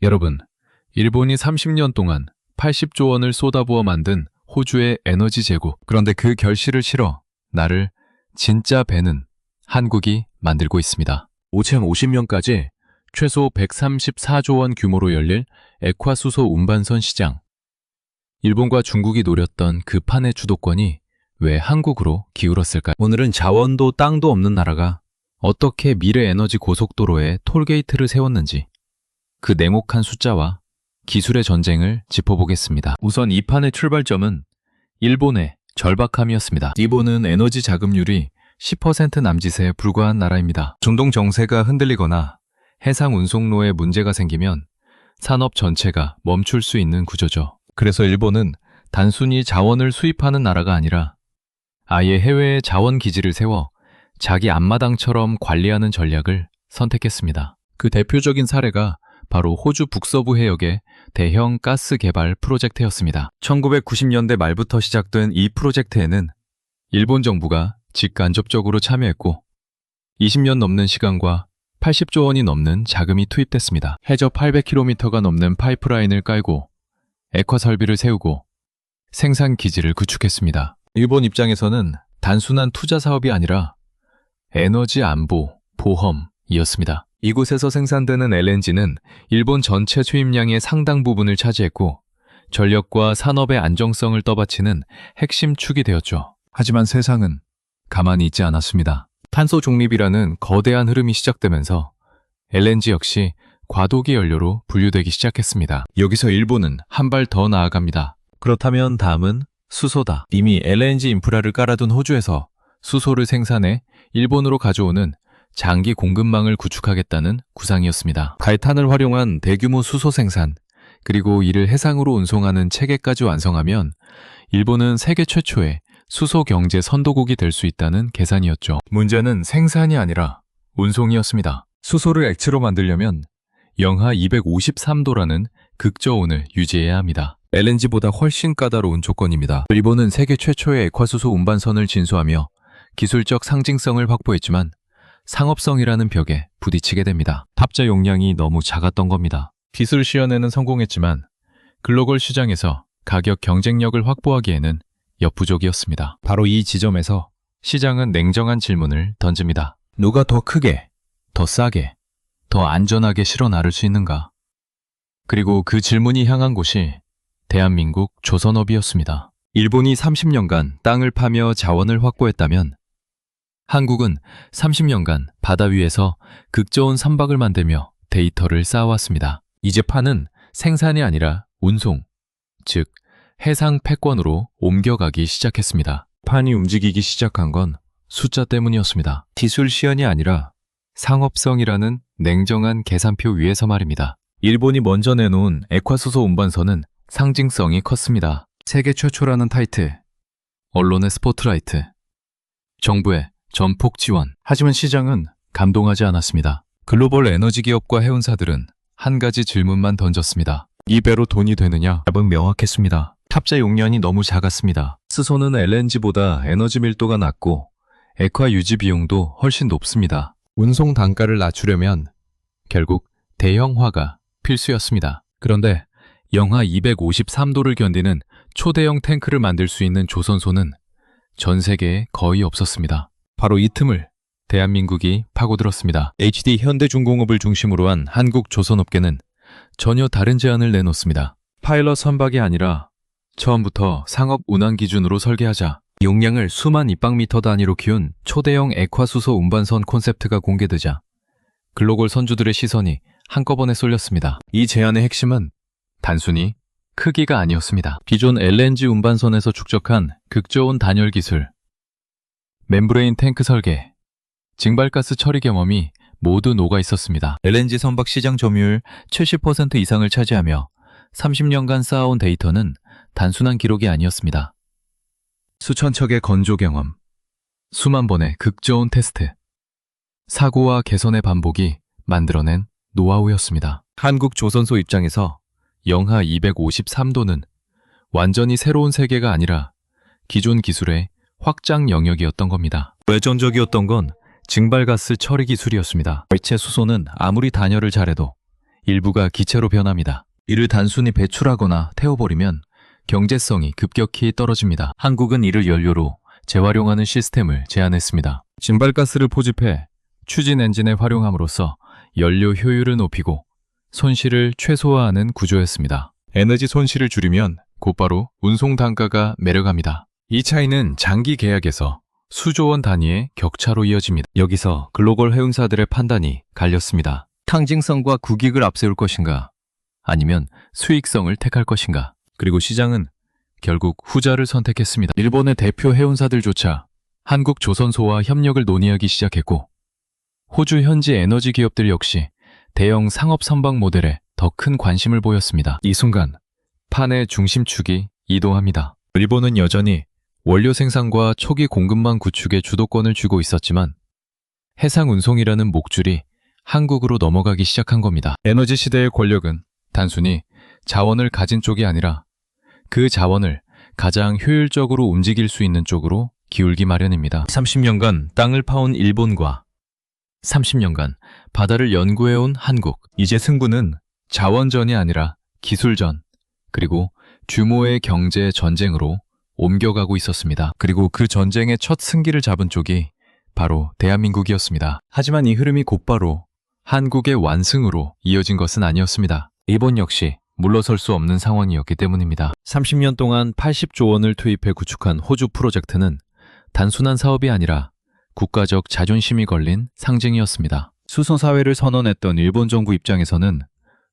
여러분, 일본이 30년 동안 80조 원을 쏟아부어 만든 호주의 에너지 제국. 그런데 그 결실을 실어 나를 진짜 배는 한국이 만들고 있습니다. 2050년까지 최소 134조 원 규모로 열릴 액화수소 운반선 시장. 일본과 중국이 노렸던 그 판의 주도권이 왜 한국으로 기울었을까요? 오늘은 자원도 땅도 없는 나라가 어떻게 미래 에너지 고속도로에 톨게이트를 세웠는지 그 냉혹한 숫자와 기술의 전쟁을 짚어보겠습니다. 우선 이 판의 출발점은 일본의 절박함이었습니다. 일본은 에너지 자금률이 10% 남짓에 불과한 나라입니다. 중동 정세가 흔들리거나 해상 운송로에 문제가 생기면 산업 전체가 멈출 수 있는 구조죠. 그래서 일본은 단순히 자원을 수입하는 나라가 아니라 아예 해외에 자원 기지를 세워 자기 앞마당처럼 관리하는 전략을 선택했습니다. 그 대표적인 사례가 바로 호주 북서부 해역의 대형 가스 개발 프로젝트였습니다. 1990년대 말부터 시작된 이 프로젝트에는 일본 정부가 직간접적으로 참여했고 20년 넘는 시간과 80조 원이 넘는 자금이 투입됐습니다. 해저 800km가 넘는 파이프라인을 깔고 액화 설비를 세우고 생산 기지를 구축했습니다. 일본 입장에서는 단순한 투자 사업이 아니라 에너지 안보, 보험이었습니다. 이곳에서 생산되는 LNG는 일본 전체 수입량의 상당 부분을 차지했고 전력과 산업의 안정성을 떠받치는 핵심 축이 되었죠. 하지만 세상은 가만히 있지 않았습니다. 탄소 중립이라는 거대한 흐름이 시작되면서 LNG 역시 과도기 연료로 분류되기 시작했습니다. 여기서 일본은 한 발 더 나아갑니다. 그렇다면 다음은 수소다. 이미 LNG 인프라를 깔아둔 호주에서 수소를 생산해 일본으로 가져오는 장기 공급망을 구축하겠다는 구상이었습니다. 갈탄을 활용한 대규모 수소 생산, 그리고 이를 해상으로 운송하는 체계까지 완성하면 일본은 세계 최초의 수소 경제 선도국이 될 수 있다는 계산이었죠. 문제는 생산이 아니라 운송이었습니다. 수소를 액체로 만들려면 영하 253도라는 극저온을 유지해야 합니다. LNG보다 훨씬 까다로운 조건입니다. 일본은 세계 최초의 액화수소 운반선을 진수하며 기술적 상징성을 확보했지만 상업성이라는 벽에 부딪히게 됩니다. 탑재 용량이 너무 작았던 겁니다. 기술 시연에는 성공했지만 글로벌 시장에서 가격 경쟁력을 확보하기에는 역부족이었습니다. 바로 이 지점에서 시장은 냉정한 질문을 던집니다. 누가 더 크게, 더 싸게, 더 안전하게 실어 나를 수 있는가? 그리고 그 질문이 향한 곳이 대한민국 조선업이었습니다. 일본이 30년간 땅을 파며 자원을 확보했다면 한국은 30년간 바다 위에서 극저온 선박을 만들며 데이터를 쌓아왔습니다. 이제 판은 생산이 아니라 운송, 즉 해상 패권으로 옮겨가기 시작했습니다. 판이 움직이기 시작한 건 숫자 때문이었습니다. 기술 시연이 아니라 상업성이라는 냉정한 계산표 위에서 말입니다. 일본이 먼저 내놓은 액화수소 운반선은 상징성이 컸습니다. 세계 최초라는 타이틀, 언론의 스포트라이트, 정부의 전폭 지원. 하지만 시장은 감동하지 않았습니다. 글로벌 에너지 기업과 해운사들은 한 가지 질문만 던졌습니다. 이 배로 돈이 되느냐? 답은 명확했습니다. 탑재 용량이 너무 작았습니다. 수소는 LNG보다 에너지 밀도가 낮고 액화 유지 비용도 훨씬 높습니다. 운송 단가를 낮추려면 결국 대형화가 필수였습니다. 그런데 영하 253도를 견디는 초대형 탱크를 만들 수 있는 조선소는 전 세계에 거의 없었습니다. 바로 이 틈을 대한민국이 파고들었습니다. HD 현대중공업을 중심으로 한 한국 조선업계는 전혀 다른 제안을 내놓습니다. 파일럿 선박이 아니라 처음부터 상업 운항 기준으로 설계하자. 용량을 수만 입방미터 단위로 키운 초대형 액화수소 운반선 콘셉트가 공개되자 글로벌 선주들의 시선이 한꺼번에 쏠렸습니다. 이 제안의 핵심은 단순히 크기가 아니었습니다. 기존 LNG 운반선에서 축적한 극저온 단열 기술, 멤브레인 탱크 설계, 증발가스 처리 경험이 모두 녹아 있었습니다. LNG 선박 시장 점유율 70% 이상을 차지하며 30년간 쌓아온 데이터는 단순한 기록이 아니었습니다. 수천 척의 건조 경험, 수만 번의 극저온 테스트, 사고와 개선의 반복이 만들어낸 노하우였습니다. 한국 조선소 입장에서 영하 253도는 완전히 새로운 세계가 아니라 기존 기술의 확장 영역이었던 겁니다. 외전적이었던 건 증발가스 처리 기술이었습니다. 액체 수소는 아무리 단열을 잘해도 일부가 기체로 변합니다. 이를 단순히 배출하거나 태워버리면 경제성이 급격히 떨어집니다. 한국은 이를 연료로 재활용하는 시스템을 제안했습니다. 증발가스를 포집해 추진 엔진에 활용함으로써 연료 효율을 높이고 손실을 최소화하는 구조였습니다. 에너지 손실을 줄이면 곧바로 운송 단가가 내려갑니다. 이 차이는 장기 계약에서 수조원 단위의 격차로 이어집니다. 여기서 글로벌 해운사들의 판단이 갈렸습니다. 상징성과 국익을 앞세울 것인가, 아니면 수익성을 택할 것인가. 그리고 시장은 결국 후자를 선택했습니다. 일본의 대표 해운사들조차 한국 조선소와 협력을 논의하기 시작했고, 호주 현지 에너지 기업들 역시 대형 상업 선박 모델에 더 큰 관심을 보였습니다. 이 순간 판의 중심축이 이동합니다. 일본은 여전히 원료 생산과 초기 공급망 구축에 주도권을 쥐고 있었지만 해상 운송이라는 목줄이 한국으로 넘어가기 시작한 겁니다. 에너지 시대의 권력은 단순히 자원을 가진 쪽이 아니라 그 자원을 가장 효율적으로 움직일 수 있는 쪽으로 기울기 마련입니다. 30년간 땅을 파온 일본과 30년간 바다를 연구해온 한국. 이제 승부는 자원전이 아니라 기술전, 그리고 규모의 경제 전쟁으로 옮겨가고 있었습니다. 그리고 그 전쟁의 첫 승기를 잡은 쪽이 바로 대한민국이었습니다. 하지만 이 흐름이 곧바로 한국의 완승으로 이어진 것은 아니었습니다. 일본 역시 물러설 수 없는 상황이었기 때문입니다. 30년 동안 80조 원을 투입해 구축한 호주 프로젝트는 단순한 사업이 아니라 국가적 자존심이 걸린 상징이었습니다. 수소사회를 선언했던 일본 정부 입장에서는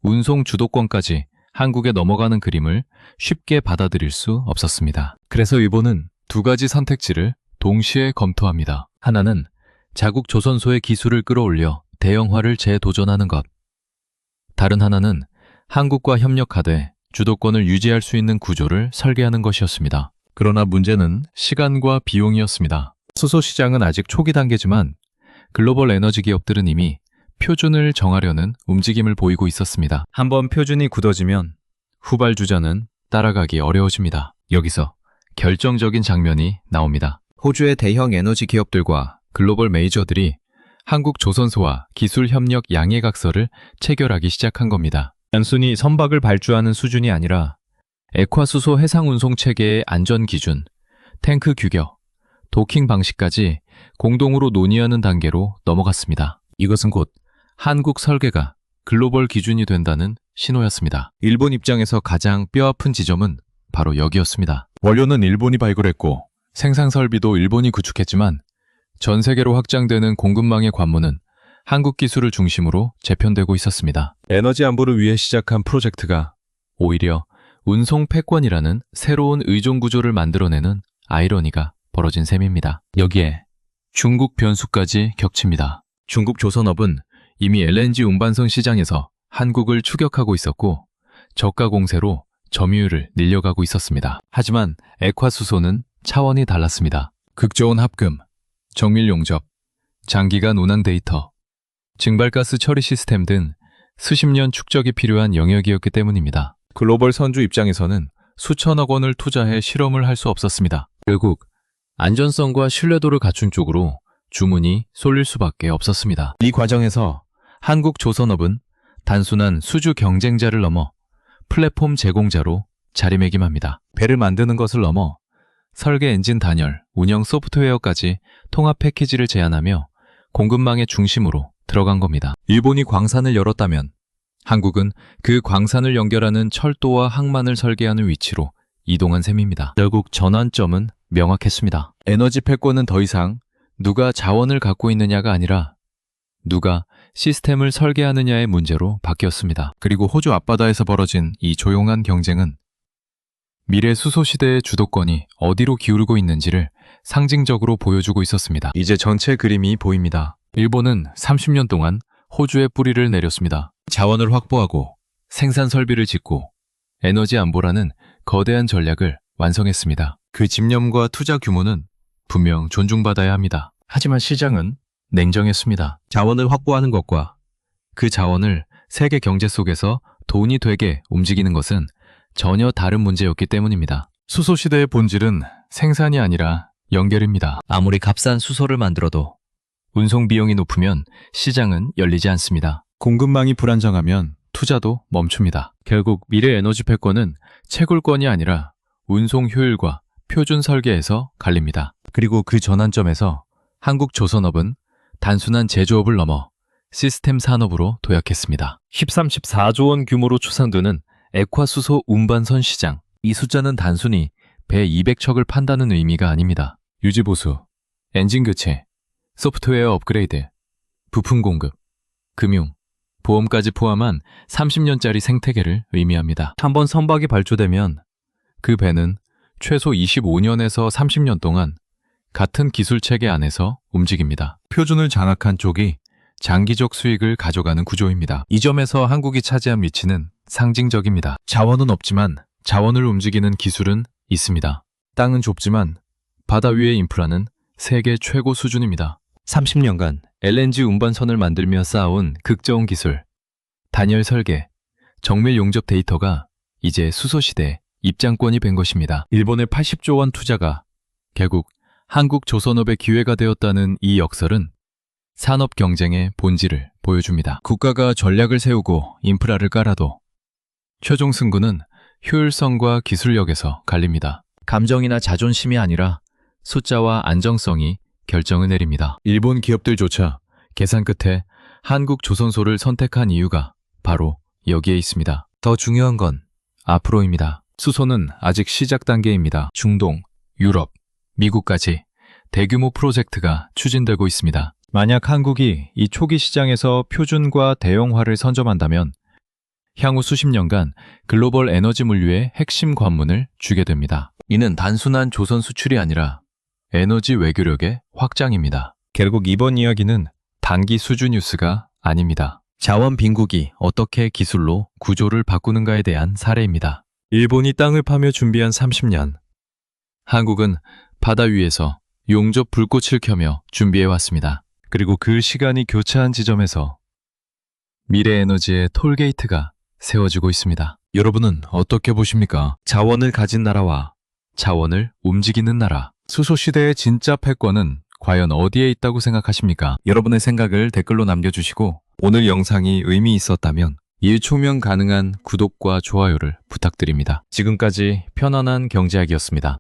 운송 주도권까지 한국에 넘어가는 그림을 쉽게 받아들일 수 없었습니다. 그래서 일본은 두 가지 선택지를 동시에 검토합니다. 하나는 자국 조선소의 기술을 끌어올려 대형화를 재도전하는 것. 다른 하나는 한국과 협력하되 주도권을 유지할 수 있는 구조를 설계하는 것이었습니다. 그러나 문제는 시간과 비용이었습니다. 수소 시장은 아직 초기 단계지만 글로벌 에너지 기업들은 이미 표준을 정하려는 움직임을 보이고 있었습니다. 한번 표준이 굳어지면 후발주자는 따라가기 어려워집니다. 여기서 결정적인 장면이 나옵니다. 호주의 대형 에너지 기업들과 글로벌 메이저들이 한국 조선소와 기술 협력 양해각서를 체결하기 시작한 겁니다. 단순히 선박을 발주하는 수준이 아니라 액화수소 해상운송 체계의 안전 기준, 탱크 규격, 도킹 방식까지 공동으로 논의하는 단계로 넘어갔습니다. 이것은 곧 한국 설계가 글로벌 기준이 된다는 신호였습니다. 일본 입장에서 가장 뼈아픈 지점은 바로 여기였습니다. 원료는 일본이 발굴했고 생산 설비도 일본이 구축했지만 전 세계로 확장되는 공급망의 관문은 한국 기술을 중심으로 재편되고 있었습니다. 에너지 안보를 위해 시작한 프로젝트가 오히려 운송 패권이라는 새로운 의존 구조를 만들어내는 아이러니가 벌어진 셈입니다. 여기에 중국 변수까지 겹칩니다. 중국 조선업은 이미 LNG 운반선 시장에서 한국을 추격하고 있었고 저가 공세로 점유율을 늘려가고 있었습니다. 하지만 액화수소는 차원이 달랐습니다. 극저온 합금, 정밀 용접, 장기간 운항 데이터, 증발가스 처리 시스템 등 수십 년 축적이 필요한 영역이었기 때문입니다. 글로벌 선주 입장에서는 수천억 원을 투자해 실험을 할 수 없었습니다. 결국 안전성과 신뢰도를 갖춘 쪽으로 주문이 쏠릴 수밖에 없었습니다. 이 과정에서 한국 조선업은 단순한 수주 경쟁자를 넘어 플랫폼 제공자로 자리매김합니다. 배를 만드는 것을 넘어 설계 엔진 단열, 운영 소프트웨어까지 통합 패키지를 제안하며 공급망의 중심으로 들어간 겁니다. 일본이 광산을 열었다면 한국은 그 광산을 연결하는 철도와 항만을 설계하는 위치로 이동한 셈입니다. 결국 전환점은 명확했습니다. 에너지 패권은 더 이상 누가 자원을 갖고 있느냐가 아니라 누가 시스템을 설계하느냐의 문제로 바뀌었습니다. 그리고 호주 앞바다에서 벌어진 이 조용한 경쟁은 미래 수소 시대의 주도권이 어디로 기울고 있는지를 상징적으로 보여주고 있었습니다. 이제 전체 그림이 보입니다. 일본은 30년 동안 호주에 뿌리를 내렸습니다. 자원을 확보하고 생산 설비를 짓고 에너지 안보라는 거대한 전략을 완성했습니다. 그 집념과 투자 규모는 분명 존중받아야 합니다. 하지만 시장은 냉정했습니다. 자원을 확보하는 것과 그 자원을 세계 경제 속에서 돈이 되게 움직이는 것은 전혀 다른 문제였기 때문입니다. 수소 시대의 본질은 생산이 아니라 연결입니다. 아무리 값싼 수소를 만들어도 운송 비용이 높으면 시장은 열리지 않습니다. 공급망이 불안정하면 투자도 멈춥니다. 결국 미래에너지 패권은 채굴권이 아니라 운송 효율과 표준 설계에서 갈립니다. 그리고 그 전환점에서 한국조선업은 단순한 제조업을 넘어 시스템 산업으로 도약했습니다. 13, 14조 원 규모로 추산되는 액화수소 운반선 시장. 이 숫자는 단순히 배 200척을 판다는 의미가 아닙니다. 유지보수, 엔진 교체, 소프트웨어 업그레이드, 부품 공급, 금융, 보험까지 포함한 30년짜리 생태계를 의미합니다. 한번 선박이 발주되면 그 배는 최소 25년에서 30년 동안 같은 기술 체계 안에서 움직입니다. 표준을 장악한 쪽이 장기적 수익을 가져가는 구조입니다. 이 점에서 한국이 차지한 위치는 상징적입니다. 자원은 없지만 자원을 움직이는 기술은 있습니다. 땅은 좁지만 바다 위의 인프라는 세계 최고 수준입니다. 30년간 LNG 운반선을 만들며 쌓아온 극저온 기술, 단열 설계, 정밀 용접 데이터가 이제 수소시대에 입장권이 된 것입니다. 일본의 80조 원 투자가 결국 한국 조선업의 기회가 되었다는 이 역설은 산업 경쟁의 본질을 보여줍니다. 국가가 전략을 세우고 인프라를 깔아도 최종 승부는 효율성과 기술력에서 갈립니다. 감정이나 자존심이 아니라 숫자와 안정성이 결정을 내립니다. 일본 기업들조차 계산 끝에 한국 조선소를 선택한 이유가 바로 여기에 있습니다. 더 중요한 건 앞으로입니다. 수소는 아직 시작 단계입니다. 중동, 유럽, 미국까지 대규모 프로젝트가 추진되고 있습니다. 만약 한국이 이 초기 시장에서 표준과 대형화를 선점한다면 향후 수십 년간 글로벌 에너지 물류의 핵심 관문을 주게 됩니다. 이는 단순한 조선 수출이 아니라 에너지 외교력의 확장입니다. 결국 이번 이야기는 단기 수주 뉴스가 아닙니다. 자원 빈국이 어떻게 기술로 구조를 바꾸는가에 대한 사례입니다. 일본이 땅을 파며 준비한 30년. 한국은 바다 위에서 용접 불꽃을 켜며 준비해왔습니다. 그리고 그 시간이 교차한 지점에서 미래에너지의 톨게이트가 세워지고 있습니다. 여러분은 어떻게 보십니까? 자원을 가진 나라와 자원을 움직이는 나라. 수소시대의 진짜 패권은 과연 어디에 있다고 생각하십니까? 여러분의 생각을 댓글로 남겨주시고 오늘 영상이 의미 있었다면 일초면 가능한 구독과 좋아요를 부탁드립니다. 지금까지 편안한 경제학이었습니다.